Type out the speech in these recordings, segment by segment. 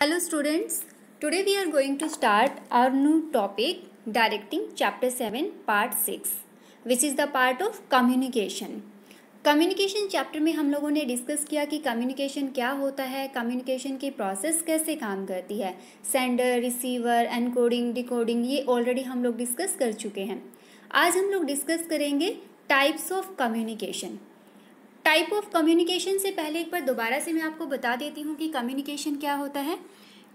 Hello students, today we are going to start our new topic directing chapter 7 part 6 which is the part of communication. Communication chapter में हम लोगों ने discuss किया कि communication क्या होता है, कम्युनिकेशन की प्रोसेस कैसे काम करती है, सेंडर, रिसीवर, एनकोडिंग, डिकोडिंग, ये ऑलरेडी हम लोग डिस्कस कर चुके हैं। आज हम लोग डिस्कस करेंगे types of communication. Type of communication से पहले एक बार दोबारा से मैं आपको बता देती हूँ कि कम्युनिकेशन क्या होता है।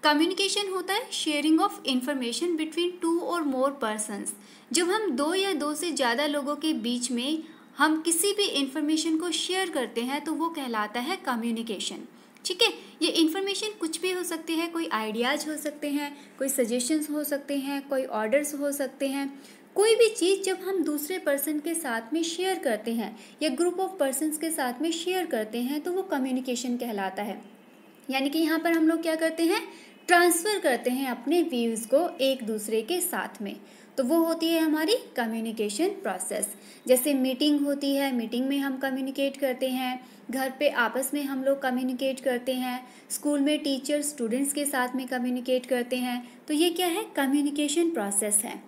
कम्युनिकेशन होता है sharing of information between two और मोर पर्सन्स। जब हम दो या दो से ज़्यादा लोगों के बीच में हम किसी भी इंफॉर्मेशन को शेयर करते हैं तो वो कहलाता है कम्युनिकेशन। ठीक है, ये इन्फॉर्मेशन कुछ भी हो सकती है, कोई आइडियाज़ हो सकते हैं, कोई सजेशंस हो सकते हैं, कोई ऑर्डर्स हो सकते हैं। कोई भी चीज़ जब हम दूसरे पर्सन के साथ में शेयर करते हैं या ग्रुप ऑफ पर्सन्स के साथ में शेयर करते हैं तो वो कम्युनिकेशन कहलाता है। यानी कि यहाँ पर हम लोग क्या करते हैं, ट्रांसफ़र करते हैं अपने व्यूज़ को एक दूसरे के साथ में, तो वो होती है हमारी कम्युनिकेशन प्रोसेस। जैसे मीटिंग होती है, मीटिंग में हम कम्युनिकेट करते हैं, घर पे आपस में हम लोग कम्युनिकेट करते हैं, स्कूल में टीचर स्टूडेंट्स के साथ में कम्युनिकेट करते हैं, तो ये क्या है, कम्युनिकेशन प्रोसेस है।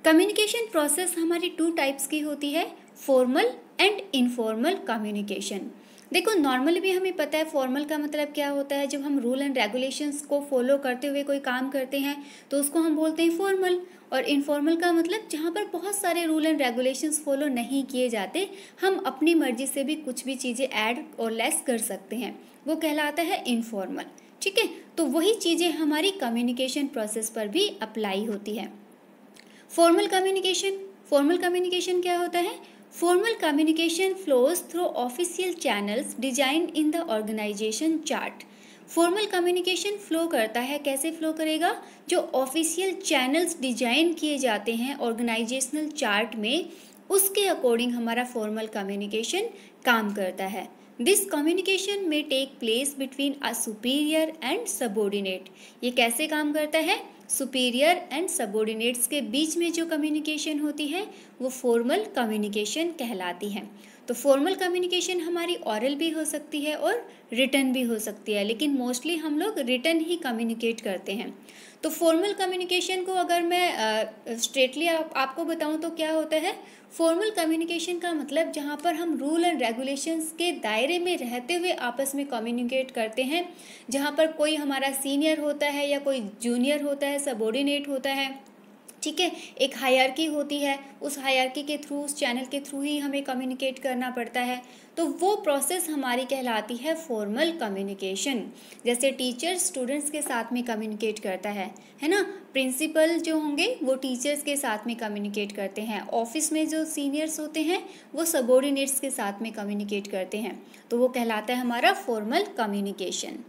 कम्युनिकेशन प्रोसेस हमारी टू टाइप्स की होती है, फॉर्मल एंड इनफॉर्मल कम्युनिकेशन। देखो, नॉर्मली भी हमें पता है फॉर्मल का मतलब क्या होता है। जब हम रूल एंड रेगुलेशंस को फॉलो करते हुए कोई काम करते हैं तो उसको हम बोलते हैं फॉर्मल। और इनफॉर्मल का मतलब जहाँ पर बहुत सारे रूल एंड रेगुलेशंस फॉलो नहीं किए जाते, हम अपनी मर्जी से भी कुछ भी चीज़ें ऐड और लेस कर सकते हैं, वो कहलाता है इनफॉर्मल। ठीक है, तो वही चीज़ें हमारी कम्युनिकेशन प्रोसेस पर भी अप्लाई होती है। फॉर्मल कम्युनिकेशन क्या होता है? Formal communication flows through official channels design in the organisation chart. Formal communication flow करता है, कैसे फ्लो करेगा? जो ऑफिशियल चैनल्स डिजाइन किए जाते हैं ऑर्गेनाइजेशनल चार्ट में, उसके अकॉर्डिंग हमारा फॉर्मल कम्युनिकेशन काम करता है। दिस कम्युनिकेशन में take place between a superior and subordinate. ये कैसे काम करता है? सुपीरियर एंड सबॉर्डिनेट्स के बीच में जो कम्युनिकेशन होती है वो फॉर्मल कम्युनिकेशन कहलाती है। तो फॉर्मल कम्युनिकेशन हमारी ऑरल भी हो सकती है और रिटन भी हो सकती है, लेकिन मोस्टली हम लोग रिटन ही कम्युनिकेट करते हैं। तो फॉर्मल कम्युनिकेशन को अगर मैं स्ट्रेटली आपको बताऊं तो क्या होता है, फॉर्मल कम्युनिकेशन का मतलब जहां पर हम रूल एंड रेगुलेशंस के दायरे में रहते हुए आपस में कम्युनिकेट करते हैं, जहां पर कोई हमारा सीनियर होता है या कोई जूनियर होता है, सबॉर्डिनेट होता है। ठीक है, एक हायरार्की होती है, उस हायरार्की के थ्रू, उस चैनल के थ्रू ही हमें कम्युनिकेट करना पड़ता है, तो वो प्रोसेस हमारी कहलाती है फॉर्मल कम्युनिकेशन। जैसे टीचर स्टूडेंट्स के साथ में कम्युनिकेट करता है ना, प्रिंसिपल जो होंगे वो टीचर्स के साथ में कम्युनिकेट करते हैं, ऑफिस में जो सीनियर्स होते हैं वो सबॉर्डिनेट्स के साथ में कम्युनिकेट करते हैं, तो वो कहलाता है हमारा फॉर्मल कम्युनिकेशन।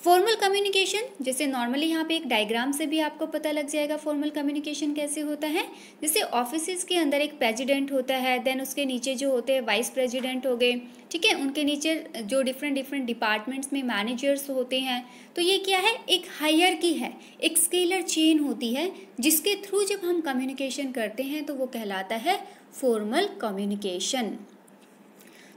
फॉर्मल कम्युनिकेशन, जैसे नॉर्मली यहाँ पे एक डायग्राम से भी आपको पता लग जाएगा फॉर्मल कम्युनिकेशन कैसे होता है। जैसे ऑफिस के अंदर एक प्रेसिडेंट होता है, देन उसके नीचे जो होते हैं वाइस प्रेसिडेंट हो गए, ठीक है, उनके नीचे जो डिफरेंट डिपार्टमेंट्स में मैनेजर्स होते हैं। तो ये क्या है, एक हायरार्की है, एक स्केलर चेन होती है, जिसके थ्रू जब हम कम्युनिकेशन करते हैं तो वो कहलाता है फॉर्मल कम्युनिकेशन।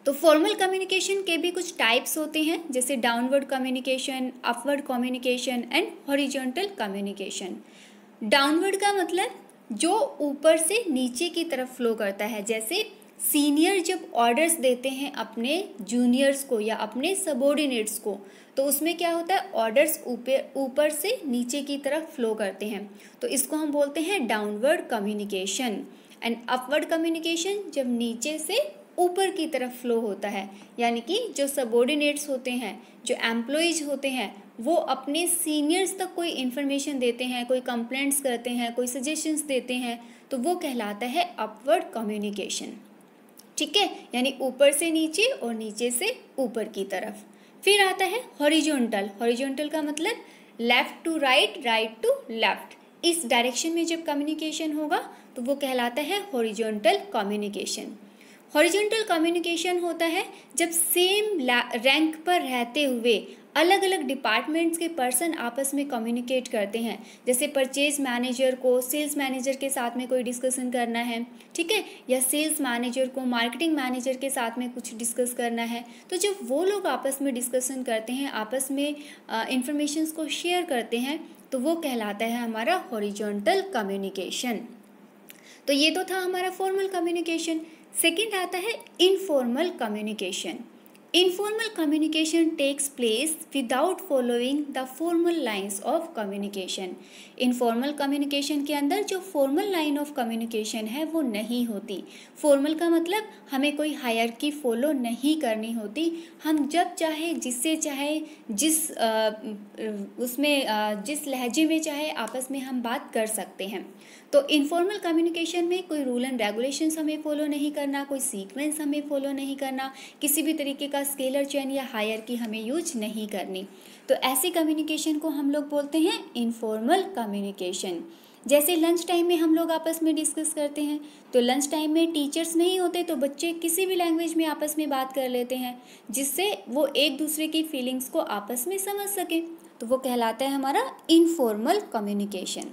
तो फॉर्मल कम्युनिकेशन के भी कुछ टाइप्स होते हैं, जैसे downward communication, upward communication and horizontal communication. Downward का मतलब जो ऊपर से नीचे की तरफ फ्लो करता है। जैसे सीनियर जब ऑर्डर्स देते हैं अपने जूनियर्स को या अपने सबॉर्डिनेट्स को, तो उसमें क्या होता है, ऑर्डर्स ऊपर से नीचे की तरफ फ्लो करते हैं, तो इसको हम बोलते हैं downward communication. And upward communication जब नीचे से ऊपर की तरफ फ्लो होता है, यानी कि जो सबॉर्डिनेट्स होते हैं, जो एम्प्लॉइज होते हैं, वो अपने सीनियर्स तक कोई इन्फॉर्मेशन देते हैं, कोई कंप्लेंट्स करते हैं, कोई सजेशंस देते हैं, तो वो कहलाता है अपवर्ड कम्युनिकेशन। ठीक है, यानी ऊपर से नीचे और नीचे से ऊपर की तरफ। फिर आता है हॉरिजॉन्टल। हॉरिजॉन्टल का मतलब left to right, right to left, इस डायरेक्शन में जब कम्युनिकेशन होगा तो वो कहलाता है हॉरिजॉन्टल कम्युनिकेशन। हॉरिजॉन्टल कम्युनिकेशन होता है जब सेम रैंक पर रहते हुए अलग अलग डिपार्टमेंट्स के पर्सन आपस में कम्युनिकेट करते हैं। जैसे परचेज मैनेजर को सेल्स मैनेजर के साथ में कोई डिस्कशन करना है, ठीक है, या सेल्स मैनेजर को मार्केटिंग मैनेजर के साथ में कुछ डिस्कस करना है, तो जब वो लोग आपस में डिस्कशन करते हैं, आपस में इंफॉर्मेशंस को शेयर करते हैं, तो वो कहलाता है हमारा हॉरिजॉन्टल कम्युनिकेशन। तो ये तो था हमारा फॉर्मल कम्युनिकेशन। सेकंड आता है informal communication. Informal communication takes place without following the formal lines of communication. Informal communication के अंदर जो फॉर्मल लाइन ऑफ कम्युनिकेशन है वो नहीं होती। फॉर्मल का मतलब हमें कोई हायरार्की फॉलो नहीं करनी होती। हम जब चाहे जिससे चाहे जिस जिस लहजे में चाहे आपस में हम बात कर सकते हैं। तो इनफॉर्मल कम्युनिकेशन में कोई रूल एंड रेगुलेशंस हमें फॉलो नहीं करना, कोई सीक्वेंस हमें फॉलो नहीं करना, किसी भी तरीके का स्केलर चेन या हायरार्की हमें यूज नहीं करनी। तो ऐसे कम्युनिकेशन को हम लोग बोलते हैं इनफॉर्मल कम्युनिकेशन। जैसे लंच टाइम में हम लोग आपस में डिस्कस करते हैं, तो लंच टाइम में टीचर्स नहीं होते तो बच्चे किसी भी लैंग्वेज में आपस में बात कर लेते हैं, जिससे वो एक दूसरे की फीलिंग्स को आपस में समझ सकें। तो वो कहलाता है हमारा इनफॉर्मल कम्युनिकेशन।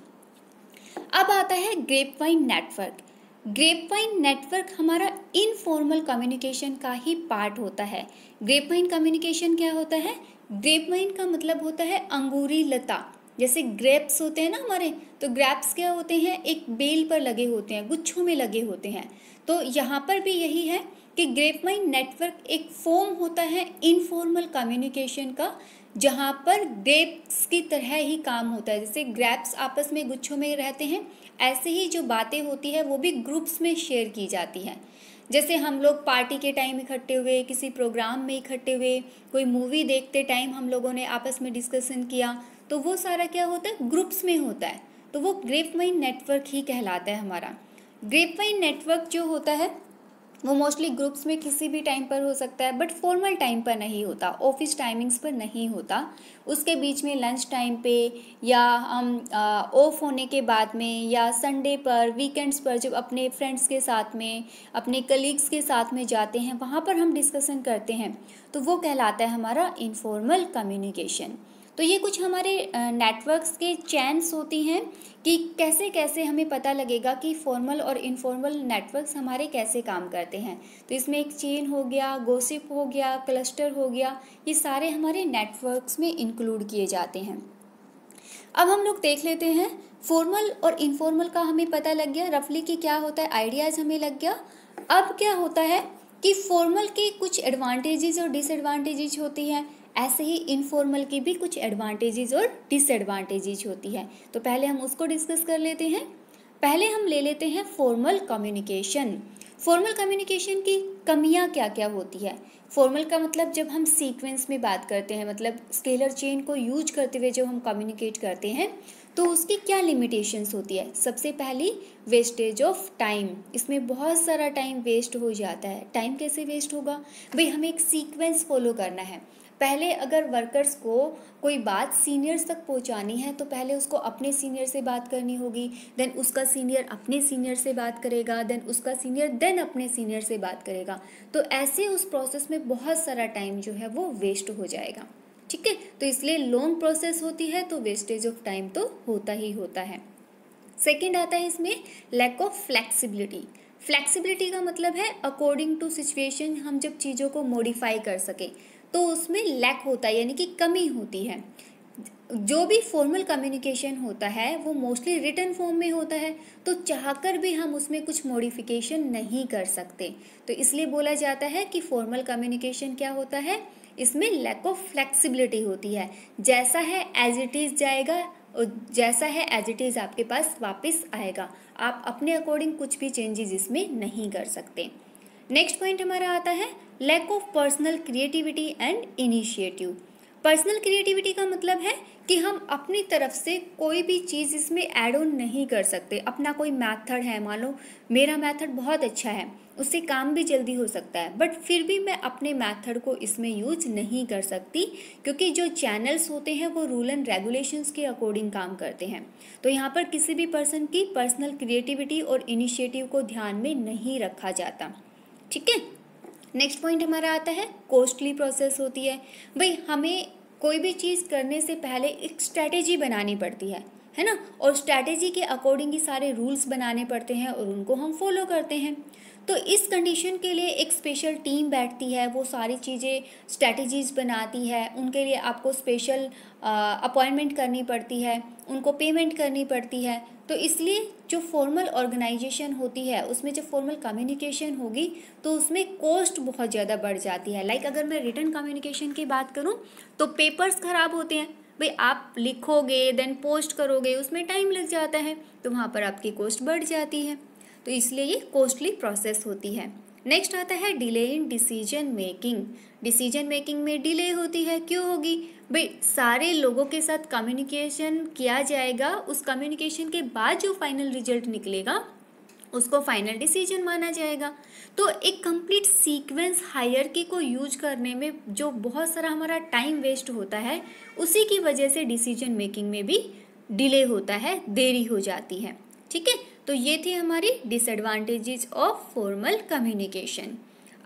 अब आता है ग्रेपवाइन नेटवर्क। ग्रेपवाइन नेटवर्क हमारा इनफॉर्मल कम्युनिकेशन का ही पार्ट होता है। ग्रेपवाइन कम्युनिकेशन क्या होता है? ग्रेपवाइन का मतलब होता है अंगूरी लता। जैसे ग्रेप्स होते हैं ना हमारे, तो ग्रेप्स क्या होते हैं? एक बेल पर लगे होते हैं, गुच्छों में लगे होते हैं। तो यहाँ पर भी यही है कि ग्रेपवाइन नेटवर्क एक फॉर्म होता है इनफॉर्मल कम्युनिकेशन का, जहाँ पर ग्रेप्स की तरह ही काम होता है। जैसे ग्रेप्स आपस में गुच्छों में रहते हैं, ऐसे ही जो बातें होती है वो भी ग्रुप्स में शेयर की जाती हैं। जैसे हम लोग पार्टी के टाइम इकट्ठे हुए, किसी प्रोग्राम में इकट्ठे हुए, कोई मूवी देखते टाइम हम लोगों ने आपस में डिस्कशन किया, तो वो सारा क्या होता है? ग्रुप्स में होता है। तो वो ग्रेपवाइन नेटवर्क ही कहलाता है हमारा। ग्रेपवाइन नेटवर्क जो होता है वो मोस्टली ग्रुप्स में किसी भी टाइम पर हो सकता है, बट फॉर्मल टाइम पर नहीं होता, ऑफिस टाइमिंग्स पर नहीं होता। उसके बीच में लंच टाइम पे, या हम ऑफ होने के बाद में, या संडे पर, वीकेंड्स पर जब अपने फ्रेंड्स के साथ में, अपने कलीग्स के साथ में जाते हैं, वहाँ पर हम डिस्कशन करते हैं, तो वो कहलाता है हमारा इनफॉर्मल कम्युनिकेशन। तो ये कुछ हमारे नेटवर्क्स के चैन्स होती हैं कि कैसे कैसे हमें पता लगेगा कि फॉर्मल और इनफॉर्मल नेटवर्क्स हमारे कैसे काम करते हैं। तो इसमें एक चेन हो गया, गॉसिप हो गया, क्लस्टर हो गया, ये सारे हमारे नेटवर्क्स में इंक्लूड किए जाते हैं। अब हम लोग देख लेते हैं, फॉर्मल और इनफॉर्मल का हमें पता लग गया रफली कि क्या होता है, आइडियाज़ हमें लग गया। अब क्या होता है कि फॉर्मल के कुछ एडवांटेजेस और डिसएडवांटेजेस होती हैं, ऐसे ही इनफॉर्मल की भी कुछ एडवांटेजेस और डिसएडवांटेजेस होती है। तो पहले हम उसको डिस्कस कर लेते हैं। पहले हम ले लेते हैं फॉर्मल कम्युनिकेशन। फॉर्मल कम्युनिकेशन की कमियां क्या क्या होती है? फॉर्मल का मतलब जब हम सीक्वेंस में बात करते हैं, मतलब स्केलर चेन को यूज करते हुए जब हम कम्युनिकेट करते हैं, तो उसकी क्या लिमिटेशंस होती है? सबसे पहली, वेस्टेज ऑफ टाइम। इसमें बहुत सारा टाइम वेस्ट हो जाता है। टाइम कैसे वेस्ट होगा भाई? हमें एक सीक्वेंस फॉलो करना है। पहले अगर वर्कर्स को कोई बात सीनियर्स तक पहुंचानी है, तो पहले उसको अपने सीनियर से बात करनी होगी, देन उसका सीनियर अपने सीनियर से बात करेगा, देन उसका सीनियर देन अपने सीनियर से बात करेगा। तो ऐसे उस प्रोसेस में बहुत सारा टाइम जो है वो वेस्ट हो जाएगा। ठीक है, तो इसलिए लॉन्ग प्रोसेस होती है, तो वेस्टेज ऑफ टाइम तो होता ही होता है। सेकेंड आता है इसमें लैक ऑफ फ्लेक्सिबिलिटी। फ्लेक्सिबिलिटी का मतलब है अकॉर्डिंग टू सिचुएशन हम जब चीज़ों को मॉडिफाई कर सके, तो उसमें लैक होता है, यानी कि कमी होती है। जो भी फॉर्मल कम्युनिकेशन होता है वो मोस्टली रिटन फॉर्म में होता है, तो चाहकर भी हम उसमें कुछ मॉडिफिकेशन नहीं कर सकते। तो इसलिए बोला जाता है कि फॉर्मल कम्युनिकेशन क्या होता है, इसमें लैक ऑफ फ्लेक्सिबिलिटी होती है। जैसा है एज इट इज़ जाएगा, और जैसा है एज इट इज़ आपके पास वापस आएगा। आप अपने अकॉर्डिंग कुछ भी चेंजेस इसमें नहीं कर सकते। नेक्स्ट पॉइंट हमारा आता है lack of personal creativity and initiative. Personal creativity का मतलब है कि हम अपनी तरफ से कोई भी चीज़ इसमें ऐड ऑन नहीं कर सकते। अपना कोई मेथड है, मान लो मेरा मेथड बहुत अच्छा है, उससे काम भी जल्दी हो सकता है, बट फिर भी मैं अपने मेथड को इसमें यूज नहीं कर सकती, क्योंकि जो चैनल्स होते हैं वो रूल एंड रेगुलेशंस के अकॉर्डिंग काम करते हैं। तो यहाँ पर किसी भी पर्सन की पर्सनल क्रिएटिविटी और इनिशिएटिव को ध्यान में नहीं रखा जाता। ठीक है, नेक्स्ट पॉइंट हमारा आता है कॉस्टली प्रोसेस होती है। भाई हमें कोई भी चीज़ करने से पहले एक स्ट्रैटेजी बनानी पड़ती है ना, और स्ट्रैटेजी के अकॉर्डिंग ही सारे रूल्स बनाने पड़ते हैं और उनको हम फॉलो करते हैं। तो इस कंडीशन के लिए एक स्पेशल टीम बैठती है, वो सारी चीज़ें स्ट्रैटेजीज बनाती है, उनके लिए आपको स्पेशल अपॉइंटमेंट करनी पड़ती है, उनको पेमेंट करनी पड़ती है। तो इसलिए जो फॉर्मल ऑर्गेनाइजेशन होती है उसमें जब फॉर्मल कम्युनिकेशन होगी तो उसमें कॉस्ट बहुत ज़्यादा बढ़ जाती है। लाइक अगर मैं रिटन कम्युनिकेशन की बात करूँ तो पेपर्स ख़राब होते हैं, भाई आप लिखोगे देन पोस्ट करोगे, उसमें टाइम लग जाता है, तो वहाँ पर आपकी कॉस्ट बढ़ जाती है। तो इसलिए ये कॉस्टली प्रोसेस होती है। नेक्स्ट आता है delay in decision making. Decision making में डिले होती है, क्यों होगी? भाई सारे लोगों के साथ कम्युनिकेशन किया जाएगा, उस कम्युनिकेशन के बाद जो फाइनल रिजल्ट निकलेगा उसको फाइनल डिसीजन माना जाएगा। तो एक कंप्लीट सीक्वेंस हायरार्की को यूज करने में जो बहुत सारा हमारा टाइम वेस्ट होता है, उसी की वजह से डिसीजन मेकिंग में भी डिले होता है, देरी हो जाती है। ठीक है, तो ये थी हमारी डिसएडवांटेजेस ऑफ फॉर्मल कम्युनिकेशन।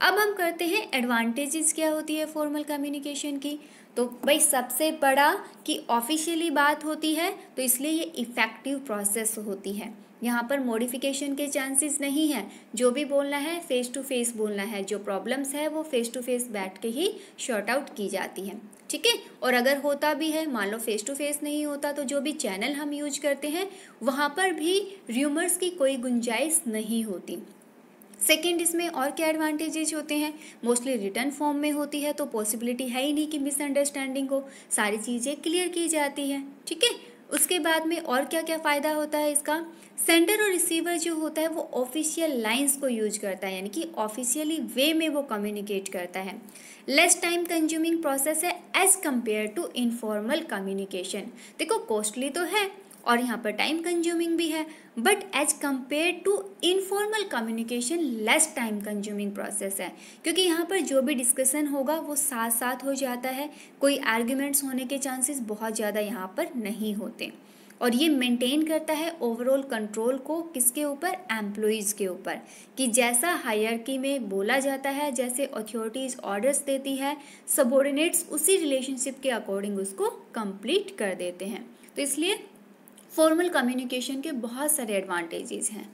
अब हम करते हैं एडवांटेजेस क्या होती है फॉर्मल कम्युनिकेशन की। तो भाई सबसे बड़ा कि ऑफिशियली बात होती है, तो इसलिए ये इफ़ेक्टिव प्रोसेस होती है। यहाँ पर मॉडिफिकेशन के चांसेस नहीं है, जो भी बोलना है फेस टू फेस बोलना है, जो प्रॉब्लम्स है वो फेस टू फेस बैठ के ही शॉर्ट आउट की जाती है। ठीक है, और अगर होता भी है, मान लो फेस टू फेस नहीं होता, तो जो भी चैनल हम यूज करते हैं वहाँ पर भी र्यूमर्स की कोई गुंजाइश नहीं होती। सेकेंड, इसमें और क्या एडवांटेजेस होते हैं? मोस्टली रिटर्न फॉर्म में होती है तो पॉसिबिलिटी है ही नहीं कि मिसअंडरस्टैंडिंग हो, सारी चीज़ें क्लियर की जाती है। ठीक है, उसके बाद में और क्या क्या फ़ायदा होता है इसका? सेंडर और रिसीवर जो होता है वो ऑफिशियल लाइंस को यूज करता है, यानी कि ऑफिशियली वे में वो कम्युनिकेट करता है। लेस टाइम कंज्यूमिंग प्रोसेस है as compare to informal communication. देखो कॉस्टली तो है और यहाँ पर टाइम कंज्यूमिंग भी है, but as compare to informal communication less time consuming process है, क्योंकि यहाँ पर जो भी डिस्कशन होगा वो साथ साथ हो जाता है, कोई आर्ग्यूमेंट्स होने के चांसेस बहुत ज़्यादा यहाँ पर नहीं होते। और ये मेंटेन करता है ओवरऑल कंट्रोल को, किसके ऊपर? एम्प्लॉइज़ के ऊपर, कि जैसा हायरार्की में बोला जाता है, जैसे अथॉरिटीज़ ऑर्डर्स देती है, सबऑर्डिनेट्स उसी रिलेशनशिप के अकॉर्डिंग उसको कंप्लीट कर देते हैं। तो इसलिए फॉर्मल कम्युनिकेशन के बहुत सारे एडवांटेजेस हैं।